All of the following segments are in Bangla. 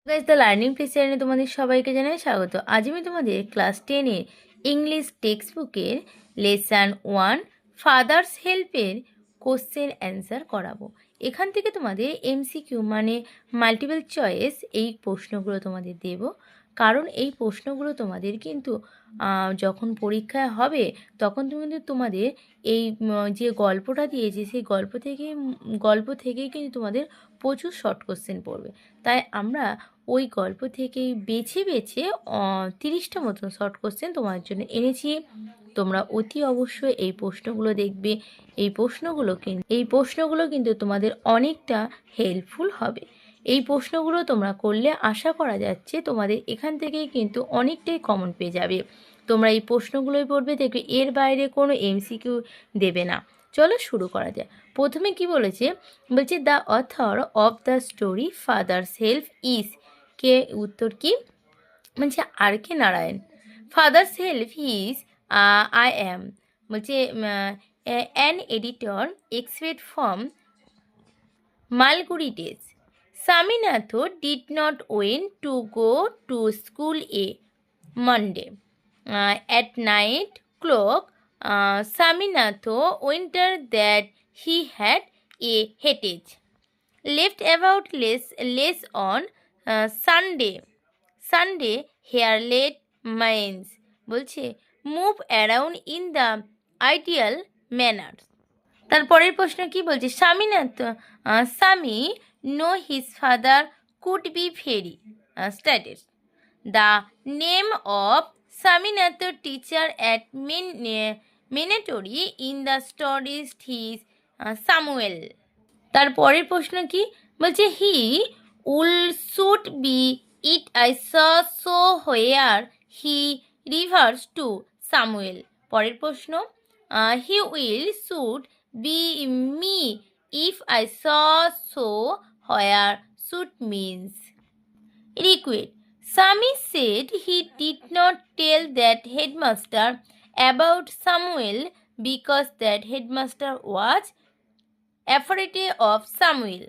গাইজ দ্য লার্নিং প্লেস চ্যানেলে তোমাদের সবাইকে জানাই স্বাগত। আজ আমি তোমাদের ক্লাস 10-এর ইংলিশ টেক্সট বুকের লেসন 1 ফাদার্স হেল্পের কোশ্চেন অ্যান্সার করাবো। এখান থেকে তোমাদের এমসিকিউ মানে মাল্টিপল চয়েস এই প্রশ্নগুলো তোমাদের দেব, কারণ এই প্রশ্নগুলো তোমাদের কিন্তু যখন পরীক্ষায় হবে তখন তুমি কিন্তু তোমাদের এই যে গল্পটা দিয়েছি সেই গল্প থেকেই কিন্তু তোমাদের প্রচুর শর্ট কোশ্চেন পড়বে। তাই আমরা ওই গল্প থেকেই বেছে বেছে 30টা মতন শর্ট কোশ্চেন তোমার জন্য এনেছি। তোমরা অতি অবশ্যই এই প্রশ্নগুলো দেখবে। এই প্রশ্নগুলো কিন্তু তোমাদের অনেকটা হেল্পফুল হবে। এই প্রশ্নগুলো তোমরা করলে আশা করা যাচ্ছে তোমাদের এখান থেকেই কিন্তু অনেকটাই কমন পেয়ে যাবে। তোমরা এই প্রশ্নগুলোই পড়বে, দেখবে এর বাইরে কোনো এমসিকিউ দেবে না। চলো শুরু করা যায়। প্রথমে কি বলছে the author of the story father's help is, কে উত্তর কি বলছে R K Narayan. Father's help is I am বলছে an editor expect from Malgudi days. Saminath did not went to go to school a Monday. At 9 o'clock, Saminath wondered that he had a headache. Left about less on Sunday hair late minds বলছে move around in the ideal manner. তারপরের প্রশ্ন কি বলছে Swami know his father could be very status. The name of Swaminath teacher at monitory in the stories his Samuel. তারপরের প্রশ্ন কি বলছে he will should be it I so where he reverse to Samuel. পরের প্রশ্ন he will should be me if I saw so where should means requite. Sami said he did not tell that headmaster about Samuel because that headmaster was afraid of Samuel.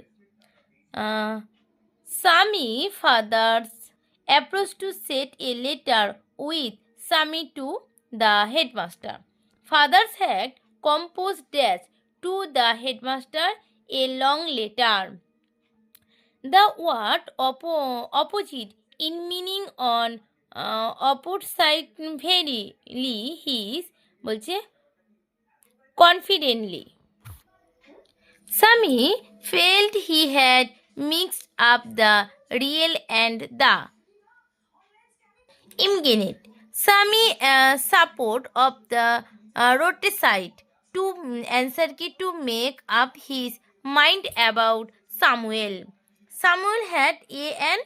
Sami father's approach to set a letter with Sami to the headmaster. Fathers had composed dash to the headmaster a long letter. The word opposite in meaning on opposite very his বলছে confidently. Sami felt he had mixed up the real and the imagined. Sami support of the roadside to answer ki to make up his mind about Samuel. Samuel had an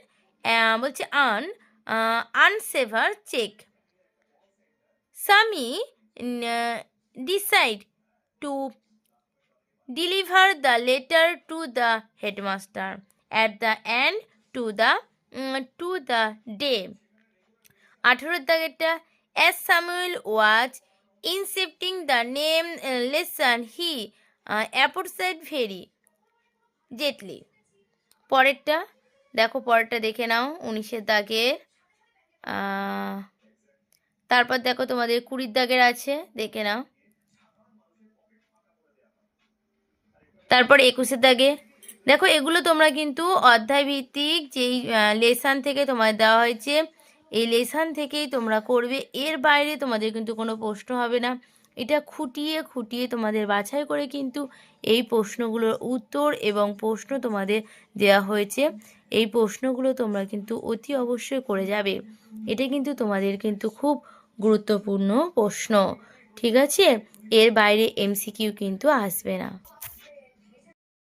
unsavor check. Sami decide to deliver the letter to the headmaster at the end to the day. 18 দাগেরটা as Samuel was incepting the name lesson he approached very gently. পরেরটা দেখো, পরেরটা দেখে নাও 19 দাগের। তারপর দেখো তোমাদের 20 দাগের আছে, দেখে নাও। তারপর 21 দাগের দেখো, এগুলো তোমরা কিন্তু অধ্যায় ভিত্তিক যেই লেসন থেকে তোমাদের দেওয়া হয়েছে এই লেসন থেকেই তোমরা করবে। এর বাইরে তোমাদের কিন্তু কোনো প্রশ্ন হবে না। এটা খুঁটিয়ে খুঁটিয়ে তোমাদের বাছাই করে কিন্তু এই প্রশ্নগুলোর উত্তর এবং প্রশ্ন তোমাদের দেওয়া হয়েছে। এই প্রশ্নগুলো তোমরা কিন্তু অতি অবশ্যই করে যাবে। এটা কিন্তু তোমাদের কিন্তু খুব গুরুত্বপূর্ণ প্রশ্ন, ঠিক আছে? এর বাইরে এমসিকিউ কিন্তু আসবে না।